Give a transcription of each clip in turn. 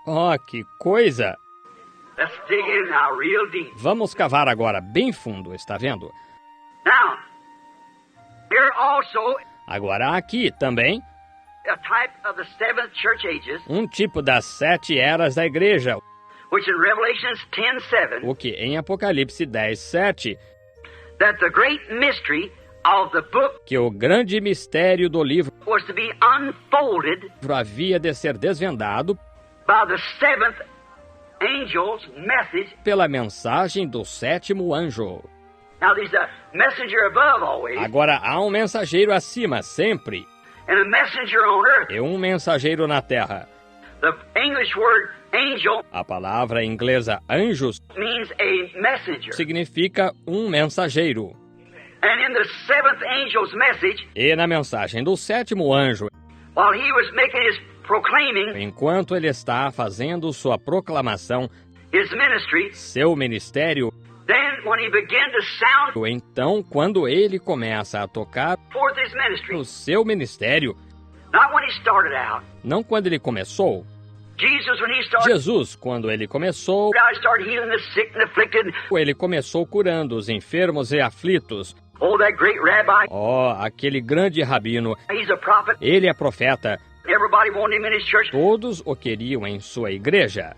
Oh, que coisa! Let's dig in now real deep. Vamos cavar agora bem fundo, está vendo? Now, here also Agora aqui também, a type of the seventh church ages, um tipo das 7 eras da igreja, which in Revelations 10:7, o que em Apocalipse 10:7, that the great mystery of the book que o grande mistério do livro was to be unfolded havia de ser desvendado by the seventh angel's message. pela mensagem do 7º anjo. Now there's a messenger above always, Agora há um mensageiro acima, sempre, and a messenger on earth. e um mensageiro na terra. The English word angel A palavra inglesa anjos means a messenger. significa um mensageiro. And in the seventh angel's message, E na mensagem do 7º anjo, while he was making his proclaiming enquanto ele está fazendo sua proclamação, his ministry, seu ministério, then when he began to sound então quando ele começa a tocar forth his ministry, o seu ministério, not when he started out. não quando ele começou. Jesus, when he started Jesus, quando ele começou, out, he started healing the sick and afflicted. ele começou curando os enfermos e aflitos. Oh, that great rabbi, Oh, aquele grande rabino, he's a prophet. ele é profeta. Everybody wanted him in his church. Todos o queriam em sua igreja.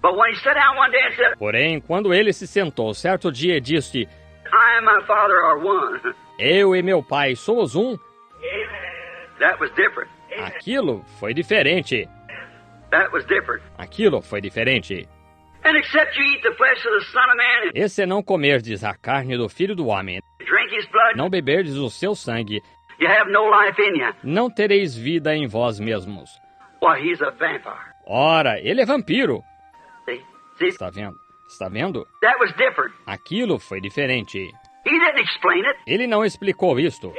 But when he sat down one day and said, Porém, quando ele se sentou certo dia e disse, I and my Father are one, eu e meu pai somos um, that was different. aquilo foi diferente. That was different. Aquilo foi diferente. And except you eat the flesh of the Son of Man E se não comerdes a carne do Filho do Homem, and drink his blood, não beberdes o seu sangue, you have no life in you. não tereis vida em vós mesmos. Why, he's a vampire. Ora, ele é vampiro. See, Está vendo? Está vendo? that was different. Aquilo foi diferente. He didn't explain it. Ele não explicou isto.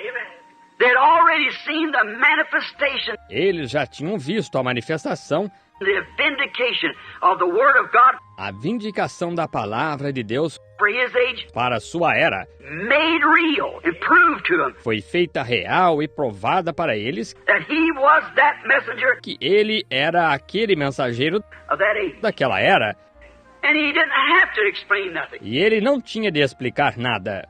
They'd already seen the manifestation, Eles já tinham visto a manifestação, the vindication of the Word of God a vindicação da palavra de Deus for his age, para a sua era. made real and proved to him Foi feita real e provada para eles that he was that messenger que ele era aquele mensageiro of that age. daquela era. And he didn't have to explain nothing. E ele não tinha de explicar nada.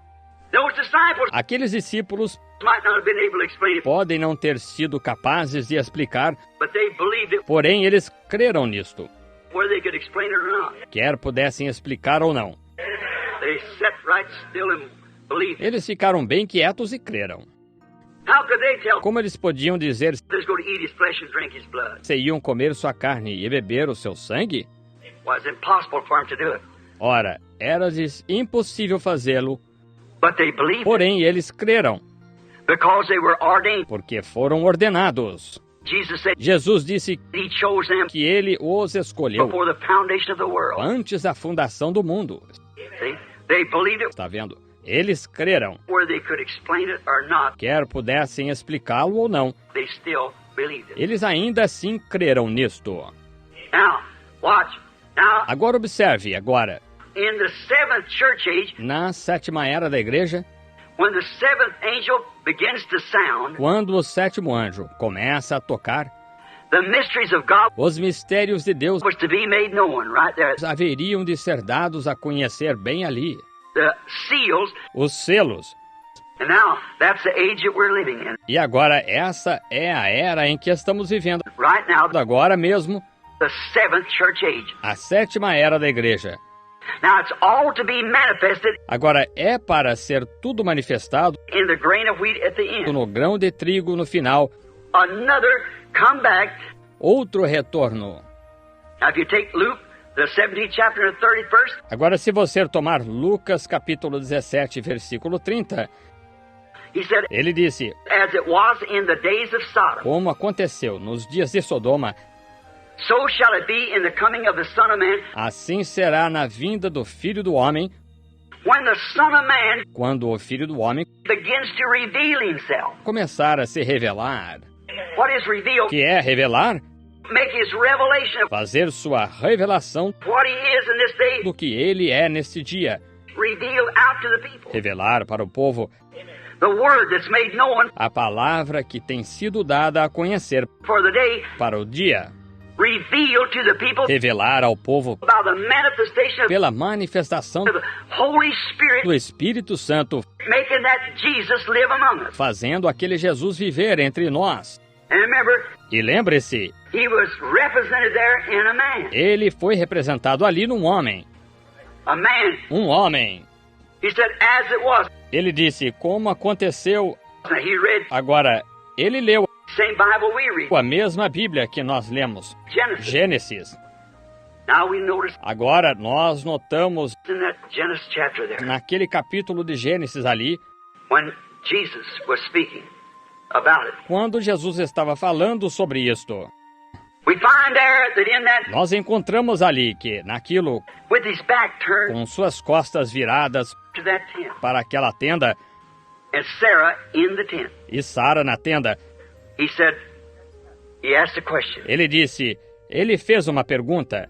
Those disciples Aqueles discípulos might not have been able to explain it, podem não ter sido capazes de explicar, but they believed it, porém eles creram nisto, whether they could explain it or not. quer pudessem explicar ou não. They sat right still and believed it. Eles ficaram bem quietos e creram. How could they tell Como eles podiam dizer they're going to eat his flesh and drink his blood? se iam comer sua carne e beber o seu sangue? Why, it's impossible for them to do it. Ora, era-lhes impossível fazê-lo, But they believed it porém eles creram, because they were ordained. porque foram ordenados. Jesus said Jesus disse he chose them que ele os escolheu before the foundation of the world. antes da fundação do mundo. See? They believed it, Está vendo? Eles creram, whether they could explain it or not. quer pudessem explicá-lo ou não. They still believed it. Eles ainda assim creram nisto. Now, watch. Now, Agora observe, agora, in the seventh church age, na 7ª era da igreja, when the seventh angel begins to sound, quando o 7º anjo começa a tocar, the mysteries of God os mistérios de Deus was to be made known right there. haveriam de ser dados a conhecer bem ali. The seals, Os selos. and now that's the age that we're living in. E agora essa é a era em que estamos vivendo. Right now, Agora mesmo, the seventh church age. a 7ª era da igreja. Now it's all to be manifested Agora é para ser tudo manifestado in the grain of wheat at the end. no grão de trigo no final, Another comeback. outro retorno. Now if you take Luke, the 17th chapter and the 31st, Agora, se você tomar Lucas capítulo 17, versículo 30, he said, ele disse, as it was in the days of Sodom, como aconteceu nos dias de Sodoma, so shall it be in the coming of the Son of Man. assim será na vinda do Filho do Homem, When the Son of Man quando o Filho do Homem begins to reveal himself. começar a se revelar. What is revealed? Que é revelar? Make his revelation of Fazer sua revelação what he is in this day do que ele é neste dia. reveal out to the people. Revelar para o povo The word that's made known a palavra que tem sido dada a conhecer for the day para o dia. revealed to the people revelar ao povo by the manifestation pela manifestação of the Holy Spirit, do Espírito Santo, making that Jesus live among us. fazendo aquele Jesus viver entre nós. And remember, E lembre-se, he was represented there in a man. ele foi representado ali num homem. A man. Um homem. He said, as it was. Ele disse como aconteceu. Now, he read Agora, ele leu the same Bible we read, a mesma Bíblia que nós lemos, Genesis. Gênesis. Now we notice Agora, nós notamos in that Genesis chapter there, naquele capítulo de Gênesis ali, when Jesus was speaking about it, quando Jesus estava falando sobre isto. we find there that in that, Nós encontramos ali que, naquilo, with his back turned com suas costas viradas to that tent, para aquela tenda, and Sarah in the tent, e Sara na tenda, he said, he asked a question, ele disse, ele fez uma pergunta,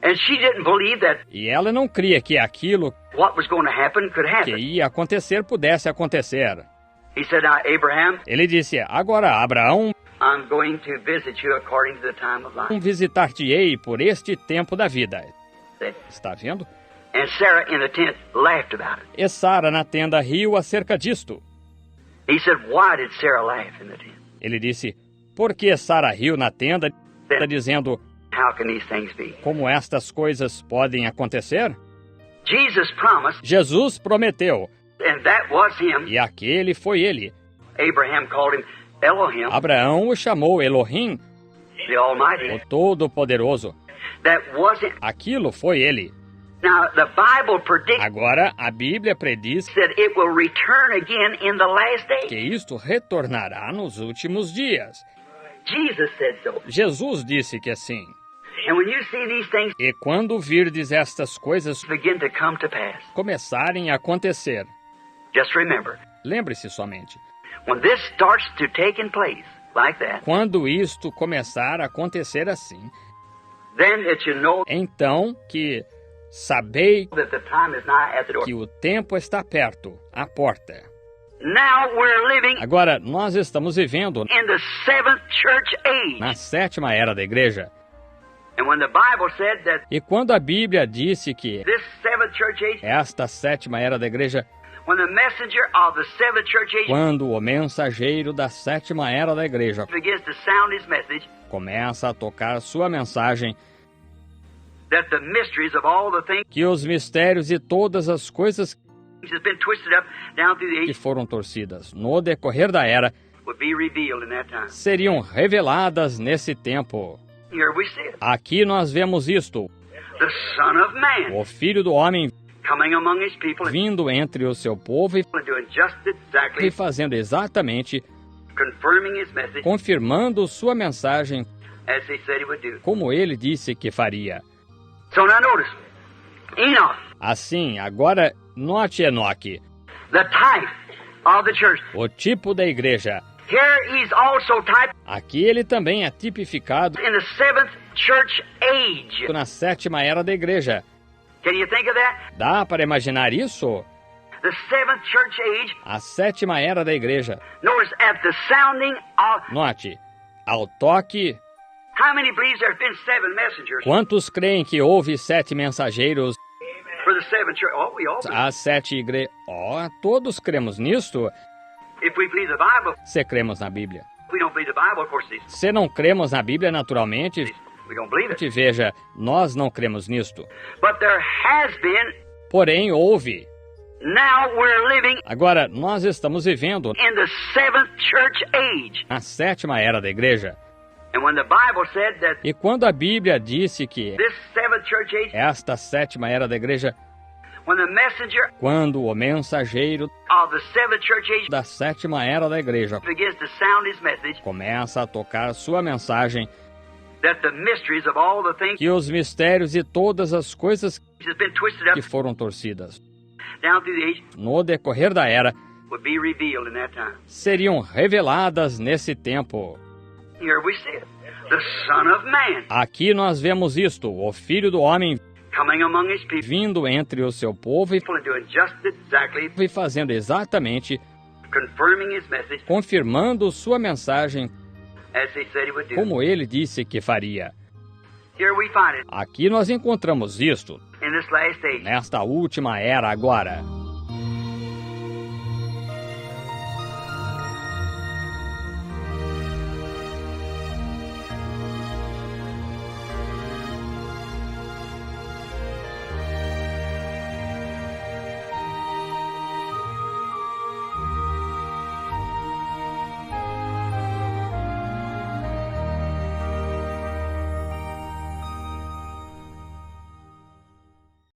and she didn't believe that e ela não cria que aquilo what was going to happen could que happen. ia acontecer pudesse acontecer. He said, now, Abraham, Ele disse, agora, Abraão, I'm going to visit you according to the time of life. visitar-te-ei por este tempo da vida. Está vendo? And Sarah in the tent laughed about it. E Sara na tenda riu acerca disto. He said, why did Sarah laugh in the tent? Ele disse, por que Sara riu na tenda, dizendo, How can these things be? como estas coisas podem acontecer? Jesus promised, Jesus prometeu, and that was him. e aquele foi ele. Abraham called him Elohim, Abraão o chamou Elohim, the Almighty. o Todo-Poderoso. That was him. Aquilo foi ele. Now, the Bible predicts Agora, a Bíblia prediz that it will return again in the last que days. isto retornará nos últimos dias. Jesus said so. Jesus disse que sim. And when you see these things E quando virdes estas coisas begin to come to pass, começarem a acontecer, just remember, lembre-se somente, when this starts to take in place like that, quando isto começar a acontecer assim, then it you know então que sabei that the time is nigh at the door. que o tempo está perto, à porta. Now we're living Agora, nós estamos vivendo in the seventh church age. na sétima era da igreja. And when the Bible said that E quando a Bíblia disse que this seventh church age, esta sétima era da igreja, when the messenger of the seventh church age quando o mensageiro da sétima era da igreja begins to sound his message, começa a tocar sua mensagem, that the mysteries of all the things que os mistérios e todas as coisas has been twisted up down through the que age foram torcidas no decorrer da era would be revealed in that time. seriam reveladas nesse tempo. Here we see it. Aqui nós vemos isto, The Son of Man o Filho do Homem coming among his people and vindo entre o seu povo e doing just exactly, fazendo exatamente, confirming his message confirmando sua mensagem as he said he would do. como ele disse que faria. So now notice, Enoch, Assim, agora note Enoque, the type of the church. o tipo da igreja. Here he's also typed Aqui ele também é tipificado in the seventh church age. na sétima era da igreja. Can you think of that? Dá para imaginar isso? The seventh church age. A sétima era da igreja. Notice at the sounding of, Note, ao toque, how many believes there have been seven messengers quantos creem que houve 7 mensageiros for the seventh church? Oh, we all do. às 7 igrejas? Todos cremos nisto? If we believe the Bible, Se cremos na Bíblia. if we don't believe the Bible, of course, Se não cremos na Bíblia, naturalmente, we don't believe it. veja, nós não cremos nisto. But there has been, Porém, houve. now we're living Agora, nós estamos vivendo in the seventh church age. na sétima era da igreja. And when the Bible said that E quando a Bíblia disse que this seventh church age, esta sétima era da igreja, when the messenger quando o mensageiro of the seventh church age da sétima era da igreja begins to sound his message, começa a tocar sua mensagem, that the mysteries of all the things que os mistérios e todas as coisas has been twisted up que foram torcidas down through the age no decorrer da era would be revealed in that time. seriam reveladas nesse tempo. Here we see it. The Son of Man Aqui nós vemos isto, o Filho do Homem coming among his people vindo entre o seu povo and doing just exactly, e fazendo exatamente, confirming his message confirmando sua mensagem as he said he would do. como ele disse que faria. Here we find it Aqui nós encontramos isto, in this last age. nesta última era agora.